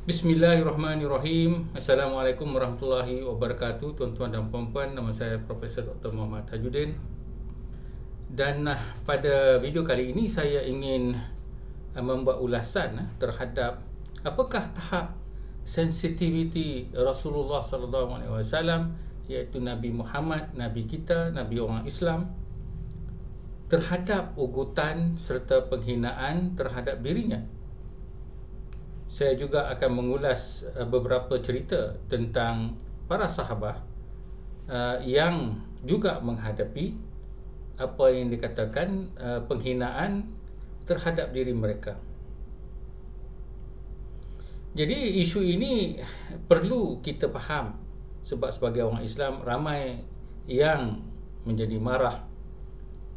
Bismillahirrahmanirrahim. Assalamualaikum warahmatullahi wabarakatuh. Tuan-tuan dan puan-puan, nama saya Profesor Dr. Muhammad Tajuddin. Dan pada video kali ini saya ingin membuat ulasan terhadap apakah tahap sensitiviti Rasulullah SAW, iaitu Nabi Muhammad, Nabi kita, Nabi orang Islam, terhadap ugutan serta penghinaan terhadap dirinya. Saya juga akan mengulas beberapa cerita tentang para sahabat yang juga menghadapi apa yang dikatakan penghinaan terhadap diri mereka. Jadi isu ini perlu kita faham, sebab sebagai orang Islam ramai yang menjadi marah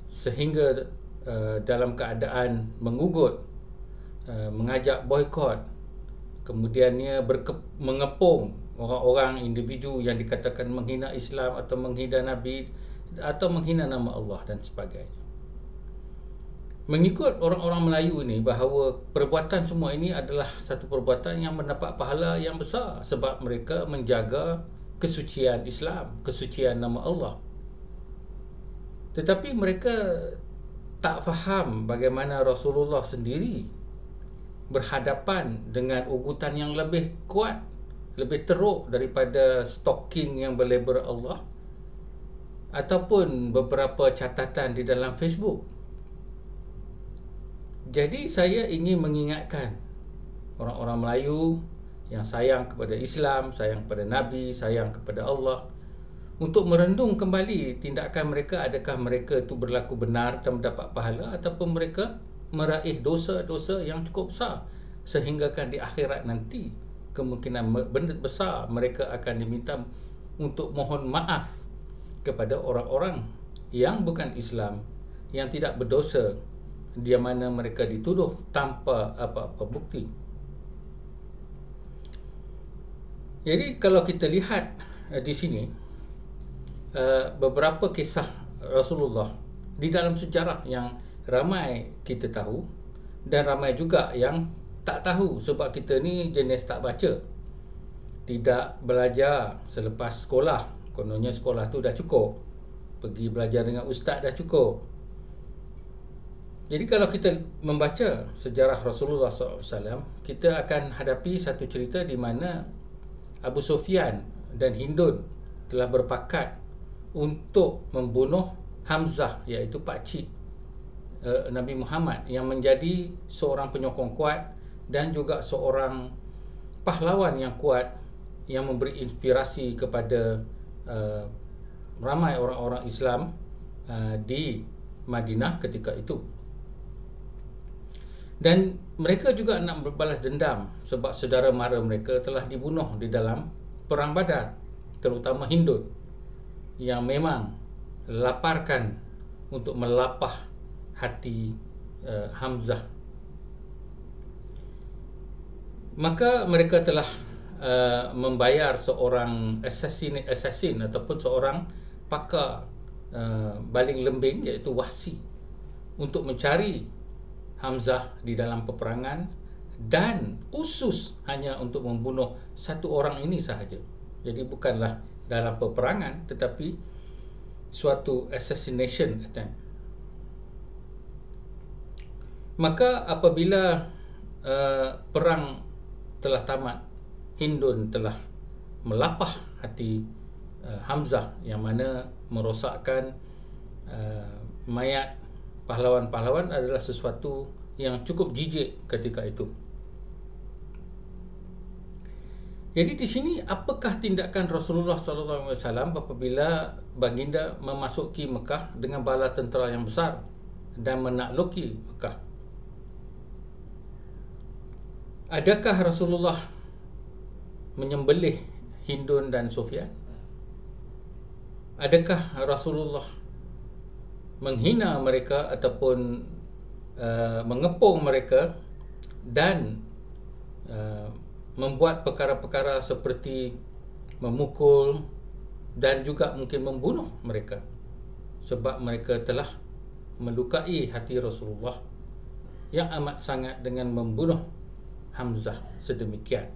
sehingga dalam keadaan mengugut, mengajak boikot, kemudiannya mengepung orang-orang individu yang dikatakan menghina Islam atau menghina Nabi atau menghina nama Allah dan sebagainya. Mengikut orang-orang Melayu ini bahawa perbuatan semua ini adalah satu perbuatan yang mendapat pahala yang besar sebab mereka menjaga kesucian Islam, kesucian nama Allah. Tetapi mereka tak faham bagaimana Rasulullah sendiri berhadapan dengan ugutan yang lebih kuat, lebih teruk daripada stalking yang berlabel Allah ataupun beberapa catatan di dalam Facebook. Jadi saya ingin mengingatkan orang-orang Melayu yang sayang kepada Islam, sayang kepada Nabi, sayang kepada Allah, untuk merendung kembali tindakan mereka. Adakah mereka itu berlaku benar dan mendapat pahala, ataupun mereka meraih dosa-dosa yang cukup besar sehinggakan di akhirat nanti kemungkinan besar mereka akan diminta untuk mohon maaf kepada orang-orang yang bukan Islam, yang tidak berdosa, di mana mereka dituduh tanpa apa-apa bukti. Jadi kalau kita lihat di sini beberapa kisah Rasulullah di dalam sejarah yang ramai kita tahu dan ramai juga yang tak tahu, sebab kita ni jenis tak baca, tidak belajar selepas sekolah. Kononnya sekolah tu dah cukup, pergi belajar dengan ustaz dah cukup. Jadi kalau kita membaca sejarah Rasulullah SAW, kita akan hadapi satu cerita di mana Abu Sufyan dan Hindun telah berpakat untuk membunuh Hamzah, iaitu pakcik Nabi Muhammad, yang menjadi seorang penyokong kuat dan juga seorang pahlawan yang kuat yang memberi inspirasi kepada ramai orang-orang Islam di Madinah ketika itu. Dan mereka juga nak berbalas dendam sebab saudara mara mereka telah dibunuh di dalam perang Badar, terutama Hindun yang memang laparkan untuk melapah hati Hamzah. Maka mereka telah membayar seorang assassin ataupun seorang pakar baling lembing, iaitu Wahsi, untuk mencari Hamzah di dalam peperangan, dan khusus hanya untuk membunuh satu orang ini sahaja. Jadi bukanlah dalam peperangan, tetapi suatu assassination attempt. Maka apabila perang telah tamat, Hindun telah melapah hati Hamzah, yang mana merosakkan mayat pahlawan-pahlawan adalah sesuatu yang cukup jijik ketika itu. Jadi di sini apakah tindakan Rasulullah SAW apabila baginda memasuki Mekah dengan bala tentera yang besar dan menakluki Mekah? Adakah Rasulullah menyembelih Hindun dan Sufyan? Adakah Rasulullah menghina mereka ataupun mengepung mereka dan membuat perkara-perkara seperti memukul dan juga mungkin membunuh mereka, sebab mereka telah melukai hati Rasulullah yang amat sangat dengan membunuh Hamzah sedemikian.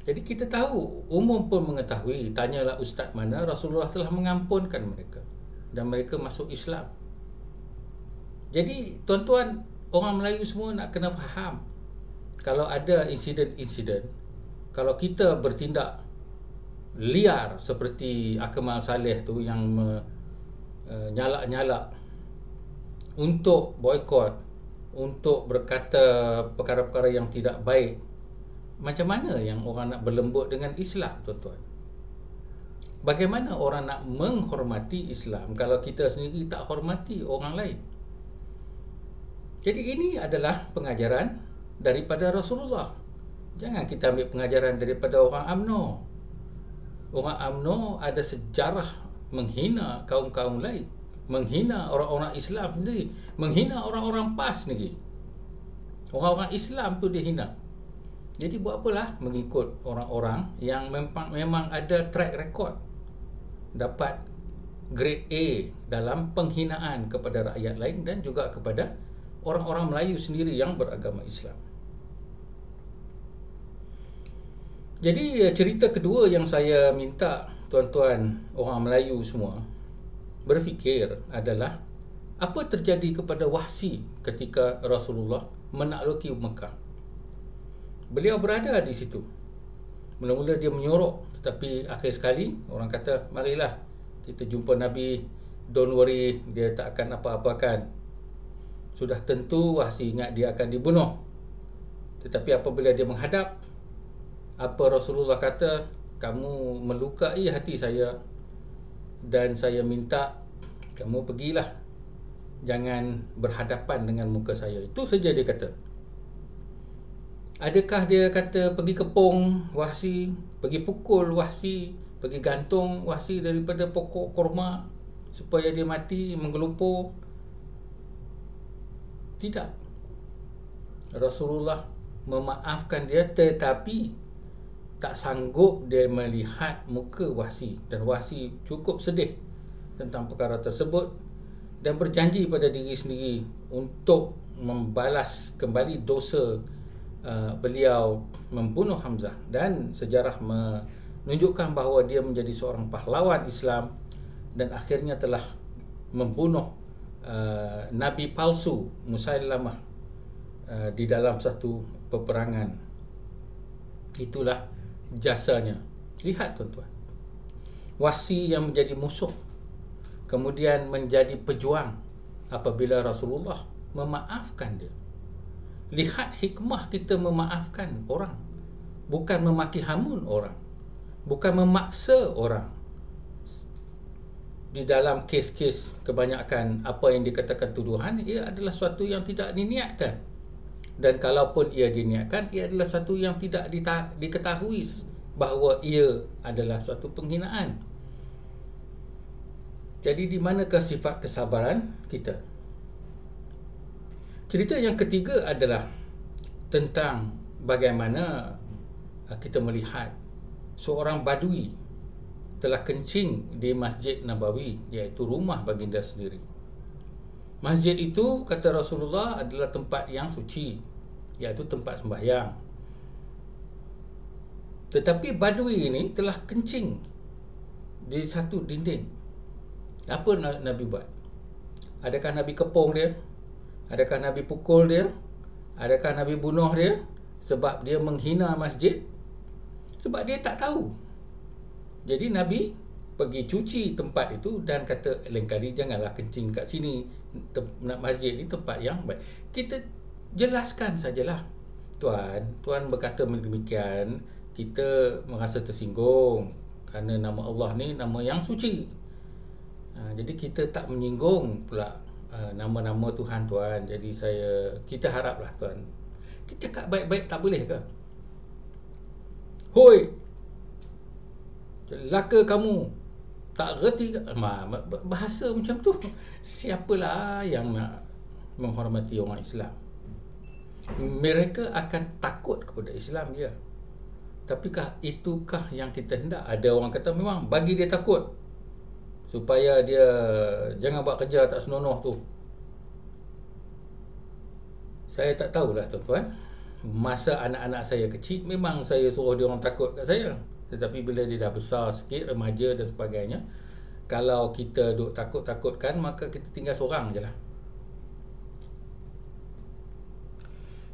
Jadi kita tahu, umum pun mengetahui, tanyalah ustaz mana, Rasulullah telah mengampunkan mereka dan mereka masuk Islam. Jadi tuan-tuan, orang Melayu semua nak kena faham, kalau ada insiden-insiden, kalau kita bertindak liar seperti Akmal Saleh tu yang nyalak-nyalak untuk boikot, untuk berkata perkara-perkara yang tidak baik, macam mana yang orang nak berlembut dengan Islam, tuan-tuan? Bagaimana orang nak menghormati Islam kalau kita sendiri tak hormati orang lain? Jadi ini adalah pengajaran daripada Rasulullah. Jangan kita ambil pengajaran daripada orang UMNO. Orang UMNO ada sejarah menghina kaum-kaum lain, menghina orang-orang Islam sendiri, menghina orang-orang PAS sendiri. Orang-orang Islam tu dia hina. Jadi buat apalah mengikut orang-orang yang memang ada track record dapat grade A dalam penghinaan kepada rakyat lain dan juga kepada orang-orang Melayu sendiri yang beragama Islam. Jadi cerita kedua yang saya minta tuan-tuan orang Melayu semua berfikir adalah apa terjadi kepada Wahsy ketika Rasulullah menakluki Mekah. Beliau berada di situ. Mula-mula dia menyorok, tetapi akhir sekali orang kata, marilah kita jumpa Nabi, don't worry, dia tak akan apa-apakan. Sudah tentu Wahsy ingat dia akan dibunuh. Tetapi apabila dia menghadap, apa Rasulullah kata, kamu melukai hati saya dan saya minta kamu pergilah, jangan berhadapan dengan muka saya. Itu saja dia kata. Adakah dia kata pergi kepung Wahsy, pergi pukul Wahsy, pergi gantung Wahsy daripada pokok kurma supaya dia mati menggelupur? Tidak. Rasulullah memaafkan dia, tetapi tak sanggup dia melihat muka Wahsy, dan Wahsy cukup sedih tentang perkara tersebut dan berjanji pada diri sendiri untuk membalas kembali dosa beliau membunuh Hamzah, dan sejarah menunjukkan bahawa dia menjadi seorang pahlawan Islam dan akhirnya telah membunuh Nabi palsu Musailamah di dalam satu peperangan. Itulah jasanya. Lihat tuan-tuan, Wahsy yang menjadi musuh kemudian menjadi pejuang apabila Rasulullah memaafkan dia. Lihat hikmah kita memaafkan orang, bukan memaki hamun orang, bukan memaksa orang. Di dalam kes-kes kebanyakan apa yang dikatakan tuduhan, ia adalah sesuatu yang tidak diniatkan, dan kalaupun ia diniatkan, ia adalah sesuatu yang tidak diketahui bahawa ia adalah suatu penghinaan. Jadi di manakah sifat kesabaran kita? Cerita yang ketiga adalah tentang bagaimana kita melihat seorang badui telah kencing di Masjid Nabawi, iaitu rumah baginda sendiri. Masjid itu, kata Rasulullah, adalah tempat yang suci, iaitu tempat sembahyang. Tetapi badui ini telah kencing di satu dinding. Apa Nabi buat? Adakah Nabi kepung dia? Adakah Nabi pukul dia? Adakah Nabi bunuh dia sebab dia menghina masjid? Sebab dia tak tahu. Jadi Nabi pergi cuci tempat itu dan kata, lain kali janganlah kencing kat sini. Masjid ni tempat yang baik. Kita jelaskan sajalah. Tuan berkata demikian, kita merasa tersinggung kerana nama Allah ni nama yang suci. Jadi kita tak menyinggung pula nama-nama Tuhan, tuan. Jadi kita haraplah, tuan, kita cakap baik-baik tak boleh ke? Hoi, celaka kamu, tak reti ke? Bahasa macam tu, siapalah yang nak menghormati orang Islam? Mereka akan takut kepada Islam dia. Tapikah itukah yang kita hendak? Ada orang kata memang bagi dia takut supaya dia jangan buat kerja tak senonoh tu. Saya tak tahulah, tuan-tuan, masa anak-anak saya kecil, memang saya suruh dia orang takut kat saya. Tetapi bila dia dah besar sikit, remaja dan sebagainya, kalau kita duk takut-takutkan, maka kita tinggal seorang je lah.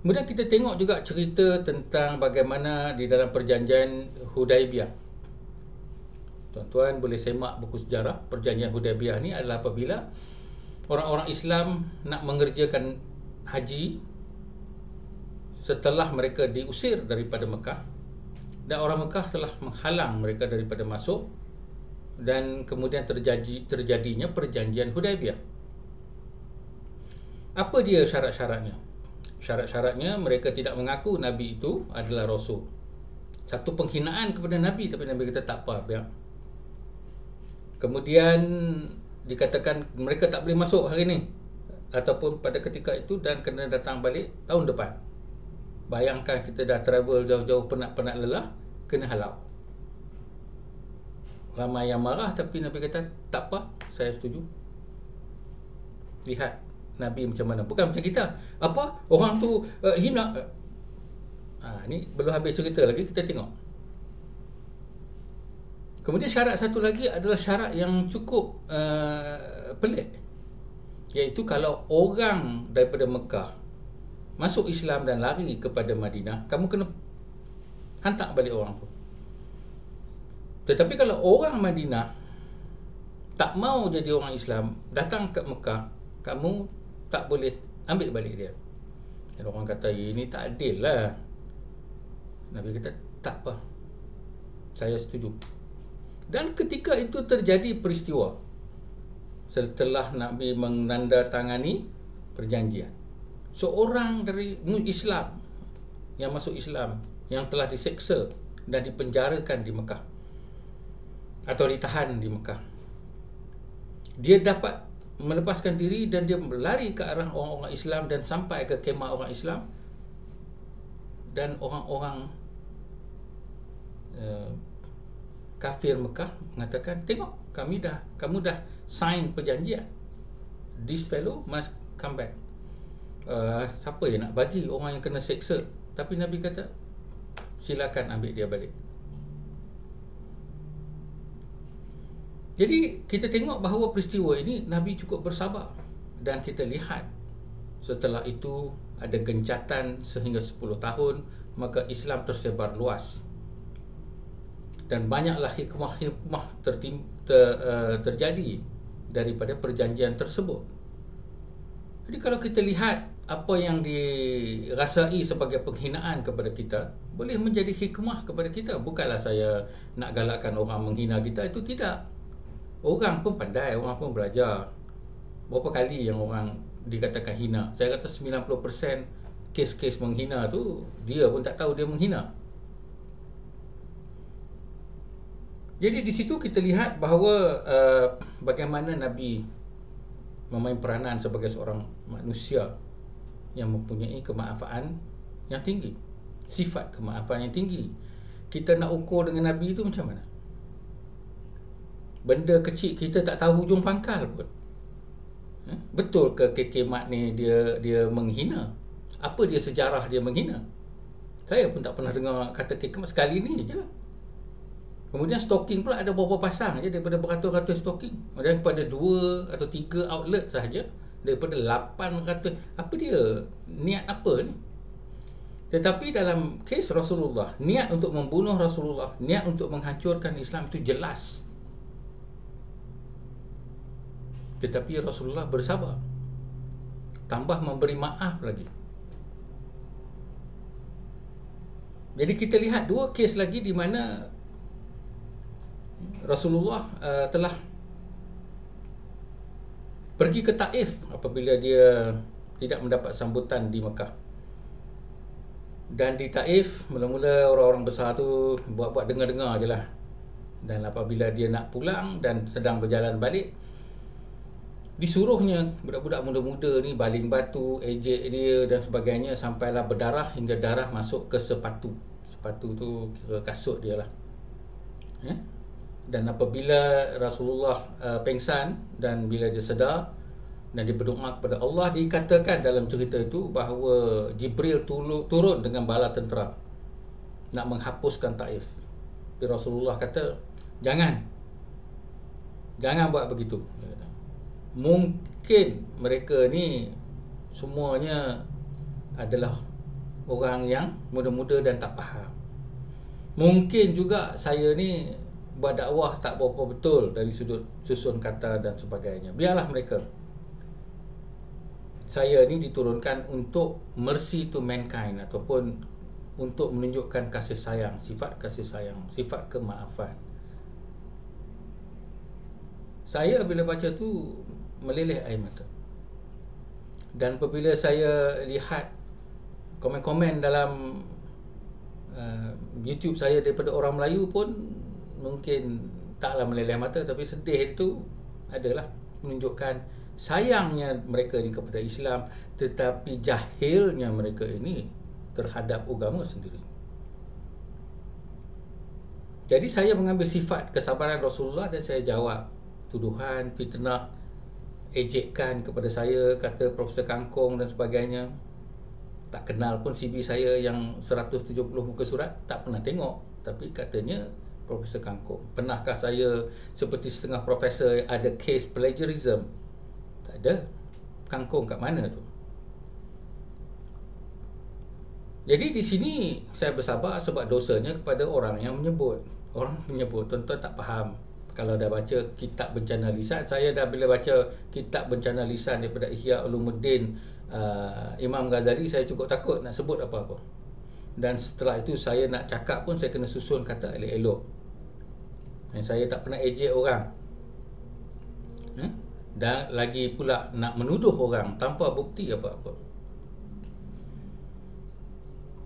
Kemudian kita tengok juga cerita tentang bagaimana di dalam perjanjian Hudaibiyah. Tuan-tuan boleh semak buku sejarah. Perjanjian Hudaibiyah ni adalah apabila orang-orang Islam nak mengerjakan haji setelah mereka diusir daripada Mekah, dan orang Mekah telah menghalang mereka daripada masuk, dan kemudian terjadinya perjanjian Hudaibiyah. Apa dia syarat-syaratnya? Syarat-syaratnya mereka tidak mengaku Nabi itu adalah Rasul. Satu penghinaan kepada Nabi, tapi Nabi kata tak apa, biar. Kemudian dikatakan mereka tak boleh masuk hari ni ataupun pada ketika itu, dan kena datang balik tahun depan. Bayangkan kita dah travel jauh-jauh, penat-penat lelah, kena halau. Ramai yang marah, tapi Nabi kata tak apa, saya setuju. Lihat Nabi macam mana. Bukan macam kita, apa orang tu hina. Ni belum habis cerita lagi, kita tengok. Kemudian syarat satu lagi adalah syarat yang cukup pelik, iaitu kalau orang daripada Mekah masuk Islam dan lari kepada Madinah, kamu kena hantar balik orang tu. Tetapi kalau orang Madinah tak mau jadi orang Islam, datang ke Mekah, kamu tak boleh ambil balik dia. Dan orang kata, ini tak adil lah. Nabi kata, tak apa, saya setuju. Dan ketika itu terjadi peristiwa, setelah Nabi menandatangani perjanjian, seorang dari Islam yang masuk Islam, yang telah diseksa dan dipenjarakan di Mekah atau ditahan di Mekah, dia dapat melepaskan diri dan dia berlari ke arah orang-orang Islam dan sampai ke kemah orang Islam, dan orang-orang kafir Mekah mengatakan, tengok, kamu dah sign perjanjian, this fellow must come back. Siapa yang nak bagi orang yang kena seksa? Tapi Nabi kata, silakan ambil dia balik. Jadi kita tengok bahawa peristiwa ini Nabi cukup bersabar, dan kita lihat setelah itu ada gencatan sehingga 10 tahun, maka Islam tersebar luas dan banyaklah hikmah-hikmah terjadi daripada perjanjian tersebut. Jadi kalau kita lihat apa yang dirasai sebagai penghinaan kepada kita, boleh menjadi hikmah kepada kita. Bukanlah saya nak galakkan orang menghina kita, itu tidak. Orang pun pandai, orang pun belajar. Berapa kali yang orang dikatakan hina? Saya kata 90% kes-kes menghina tu, dia pun tak tahu dia menghina. Jadi di situ kita lihat bahawa bagaimana Nabi memain peranan sebagai seorang manusia yang mempunyai kemaafan yang tinggi, sifat kemaafan yang tinggi. Kita nak ukur dengan Nabi itu macam mana? Benda kecil kita tak tahu hujung pangkal pun. Betul ke KK Mat ni dia menghina? Apa dia sejarah dia menghina? Saya pun tak pernah dengar kata KK Mat, sekali ni je. Kemudian stocking pula ada berapa pasang je daripada beratus-ratus stocking. Kemudian kepada 2 atau 3 outlet sahaja daripada 800. Apa dia? Niat apa ni? Tetapi dalam kes Rasulullah, niat untuk membunuh Rasulullah, niat untuk menghancurkan Islam itu jelas. Tetapi Rasulullah bersabar, tambah memberi maaf lagi. Jadi kita lihat 2 kes lagi di mana Rasulullah telah pergi ke Taif apabila dia tidak mendapat sambutan di Mekah. Dan di Taif, mula-mula orang-orang besar tu buat-buat dengar-dengar je lah. Dan apabila dia nak pulang dan sedang berjalan balik, disuruhnya budak-budak muda-muda ni baling batu, ejek dia dan sebagainya, sampailah berdarah hingga darah masuk ke sepatu. Sepatu tu kira kasut dia lah. Dan apabila Rasulullah pengsan dan bila dia sedar, dan dia berdoa kepada Allah. Dikatakan dalam cerita itu bahawa Jibril turun dengan bala tentera nak menghapuskan Taif. Tapi Rasulullah kata, jangan buat begitu. Mungkin mereka ni semuanya adalah orang yang muda-muda dan tak faham. Mungkin juga saya ni buat dakwah tak berapa betul dari sudut susun kata dan sebagainya. Biarlah mereka. Saya ni diturunkan untuk mercy to mankind, ataupun untuk menunjukkan kasih sayang, sifat kemaafan. Saya bila baca tu meleleh air mata. Dan apabila saya lihat komen-komen dalam YouTube saya daripada orang Melayu pun, mungkin taklah meleleh mata, tapi sedih itu adalah menunjukkan sayangnya mereka ini kepada Islam, tetapi jahilnya mereka ini terhadap agama sendiri. Jadi saya mengambil sifat kesabaran Rasulullah dan saya jawab tuduhan, fitnah, ejekan kepada saya, kata Profesor Kangkung dan sebagainya. Tak kenal pun CV saya yang 170 muka surat, tak pernah tengok, tapi katanya Profesor Kangkung. Pernahkah saya seperti setengah profesor ada case plagiarism? Tak ada. Kangkung kat mana tu? Jadi di sini saya bersabar sebab dosanya kepada orang yang menyebut. Orang menyebut, tuan-tuan tak faham. Kalau dah baca kitab Bencana Lisan, saya dah bila baca kitab Bencana Lisan daripada Ihya Ulumuddin Imam Ghazali, saya cukup takut nak sebut apa-apa. Dan setelah itu saya nak cakap pun saya kena susun kata elok-elok. Dan saya tak pernah ejek orang. Dan lagi pula nak menuduh orang tanpa bukti apa-apa.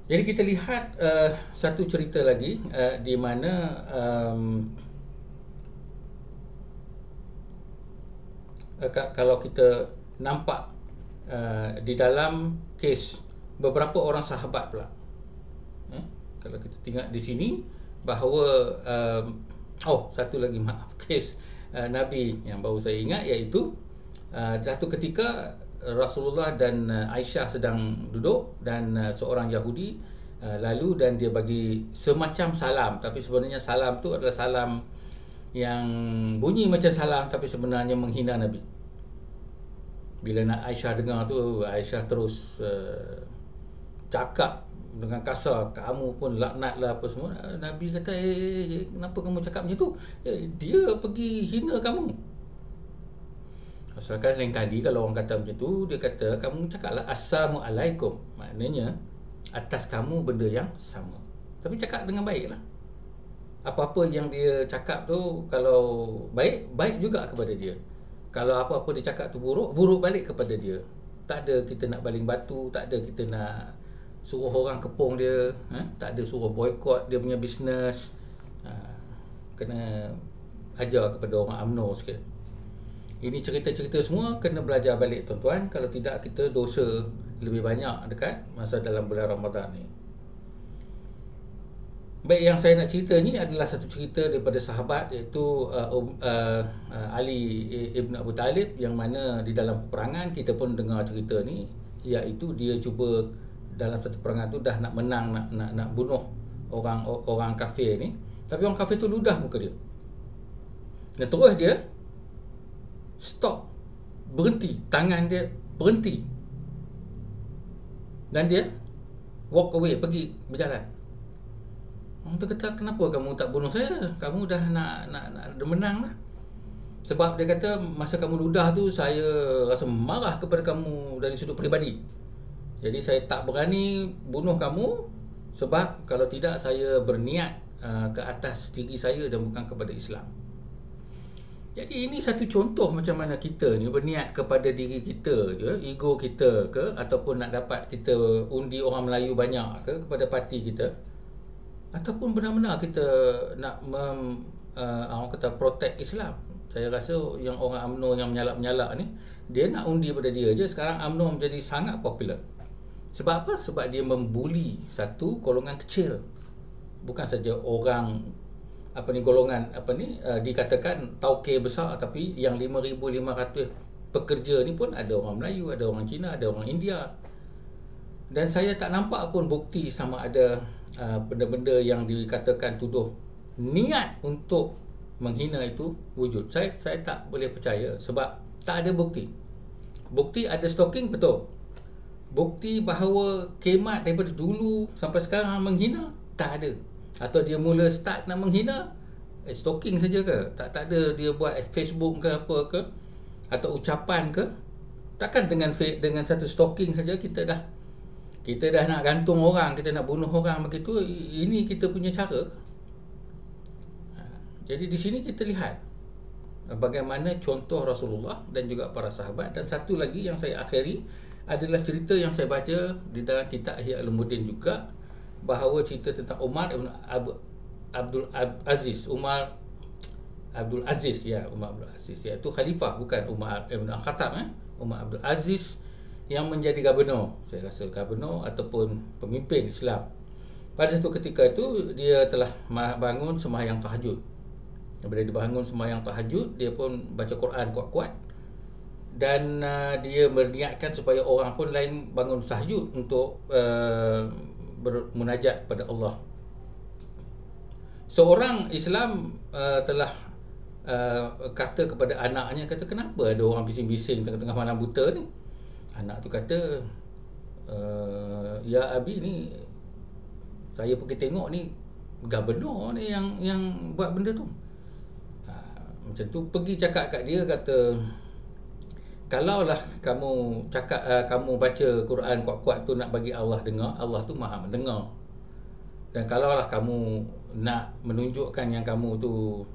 Jadi kita lihat satu cerita lagi di mana kalau kita nampak di dalam kes beberapa orang sahabat pula. Kalau kita tengok di sini bahawa satu lagi kes Nabi yang baru saya ingat, iaitu satu ketika Rasulullah dan Aisyah sedang duduk dan seorang Yahudi lalu dan dia bagi semacam salam, tapi sebenarnya salam tu adalah salam yang bunyi macam salam tapi sebenarnya menghina Nabi. Bila nak Aisyah dengar tu, Aisyah terus cakap dengan kasar, kamu pun laknat lah apa semua. Nabi kata, kenapa kamu cakap macam tu? Dia pergi hina kamu. Asalkan lain kali kalau orang kata macam tu, dia kata, kamu cakaplah Assalamualaikum. Maknanya atas kamu benda yang sama. Tapi cakap dengan baik lah. Apa-apa yang dia cakap tu, kalau baik, baik juga kepada dia. Kalau apa-apa dia cakap tu buruk, buruk balik kepada dia. Tak ada kita nak baling batu, tak ada kita nak suruh orang kepung dia, tak ada suruh boykot dia punya bisnes. Kena ajar kepada orang UMNO sikit. Ini cerita-cerita semua kena belajar balik tuan-tuan. Kalau tidak, kita dosa lebih banyak dekat masa dalam bulan Ramadan ni. Baik, yang saya nak cerita ni adalah satu cerita daripada sahabat, iaitu Ali Ibn Abu Talib, yang mana di dalam peperangan kita pun dengar cerita ni, iaitu dia cuba dalam satu perangan tu dah nak menang, nak bunuh orang kafir ni, tapi orang kafir tu ludah muka dia. Dan terus dia stop, berhenti, tangan dia berhenti. Dan dia walk away, pergi berjalan. Orang tu kata, kenapa kamu tak bunuh saya? Kamu dah nak menang lah. Sebab dia kata, masa kamu ludah tu, saya rasa marah kepada kamu dari sudut peribadi. Jadi saya tak berani bunuh kamu, sebab kalau tidak saya berniat ke atas diri saya dan bukan kepada Islam. Jadi ini satu contoh macam mana kita ni berniat kepada diri kita je, ego kita ke, ataupun nak dapat kita undi orang Melayu banyak ke kepada parti kita, ataupun benar-benar kita nak orang kata protect Islam. Saya rasa yang orang UMNO yang menyalak-menyalak ni, dia nak undi pada dia je. Sekarang UMNO menjadi sangat popular. Sebab apa? Sebab dia membuli satu golongan kecil. Bukan saja orang golongan dikatakan tauke besar, tapi yang 5,500 pekerja ni pun ada orang Melayu, ada orang Cina, ada orang India. Dan saya tak nampak pun bukti sama ada benda-benda yang dikatakan tuduh niat untuk menghina itu wujud. Saya tak boleh percaya sebab tak ada bukti. Bukti ada stalking, betul. Bukti bahawa Kemat daripada dulu sampai sekarang menghina, tak ada. Atau dia mula start nak menghina, stalking saja ke? Tak ada dia buat Facebook ke apa ke, atau ucapan ke? Takkan dengan satu stalking saja kita dah nak gantung orang, kita nak bunuh orang begitu. Ini kita punya cara ke? Jadi di sini kita lihat bagaimana contoh Rasulullah dan juga para sahabat. Dan satu lagi yang saya akhiri adalah cerita yang saya baca di dalam kitab Ihya Ulumuddin juga, bahawa cerita tentang Umar Ibn Abdul Aziz, Umar Abdul Aziz, iaitu khalifah, bukan Umar Ibn Al-Khattab, Umar Abdul Aziz yang menjadi gubernur, saya rasa gubernur ataupun pemimpin Islam. Pada satu ketika itu dia telah bangun sembahyang tahajud. Bila dia bangun sembahyang tahajud, dia pun baca Quran kuat-kuat, dan dia berniatkan supaya orang pun lain bangun tahajud untuk bermunajat kepada Allah. Seorang Islam telah kata kepada anaknya, kata, kenapa ada orang bising-bising tengah-tengah malam buta ni? Anak tu kata, ya Abi, ni saya pergi tengok ni gubernur ni yang buat benda tu. Macam tu, pergi cakap kat dia, kata, kalaulah kamu cakap kamu baca Quran kuat-kuat tu nak bagi Allah dengar, Allah tu Maha mendengar. Dan kalaulah kamu nak menunjukkan yang kamu tu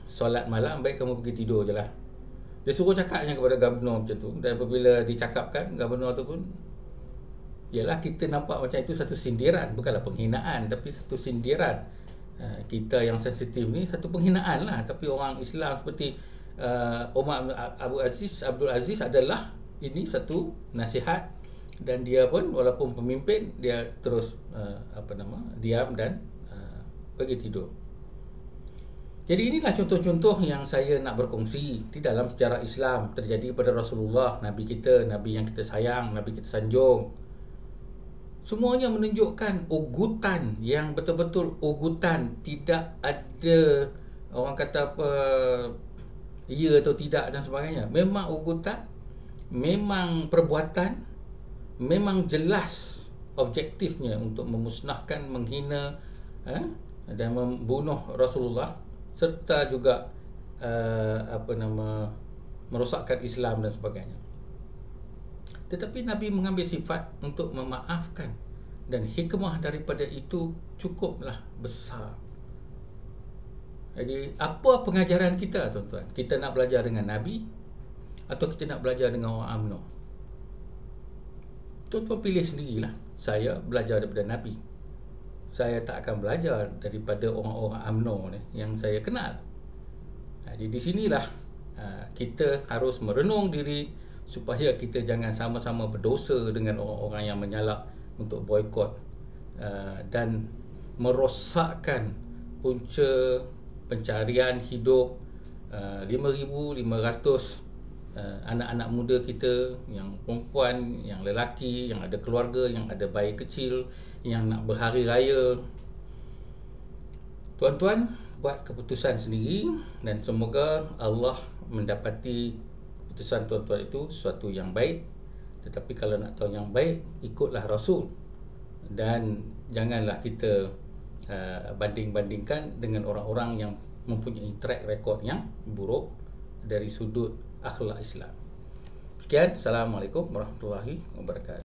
solat malam, baik kamu pergi tidur je lah. Dia suruh cakapnya kepada gubernur macam tu. Dan apabila dicakapkan, gubernur tu pun, yalah, kita nampak macam itu satu sindiran, bukanlah penghinaan, tapi satu sindiran. Kita yang sensitif ni satu penghinaan lah. Tapi orang Islam seperti Umar Abdul Aziz adalah ini satu nasihat. Dan dia pun walaupun pemimpin, dia terus diam dan pergi tidur. Jadi inilah contoh-contoh yang saya nak berkongsi di dalam sejarah Islam terjadi pada Rasulullah, Nabi kita, Nabi yang kita sayang, Nabi kita sanjung. Semuanya menunjukkan ugutan yang betul-betul ugutan, tidak ada orang kata apa ya atau tidak dan sebagainya. Memang ugutan, memang perbuatan, memang jelas objektifnya untuk memusnahkan, menghina dan membunuh Rasulullah, serta juga merosakkan Islam dan sebagainya. Tetapi Nabi mengambil sifat untuk memaafkan, dan hikmah daripada itu cukuplah besar. Jadi apa pengajaran kita, tuan-tuan? Kita nak belajar dengan Nabi atau kita nak belajar dengan orang UMNO? Tuan-tuan pilih sendirilah. Saya belajar daripada Nabi. Saya tak akan belajar daripada orang-orang UMNO ni yang saya kenal. Jadi di sinilah kita harus merenung diri supaya kita jangan sama-sama berdosa dengan orang-orang yang menyalak untuk boikot dan merosakkan punca pencarian hidup 5,500 anak-anak muda kita, yang perempuan, yang lelaki, yang ada keluarga, yang ada bayi kecil, yang nak berhari raya. Tuan-tuan, buat keputusan sendiri, dan semoga Allah mendapati keputusan tuan-tuan itu sesuatu yang baik. Tetapi kalau nak tahu yang baik, ikutlah Rasul, dan janganlah kita banding-bandingkan dengan orang-orang yang mempunyai track record yang buruk dari sudut akhlak Islam. Sekian, Assalamualaikum warahmatullahi wabarakatuh.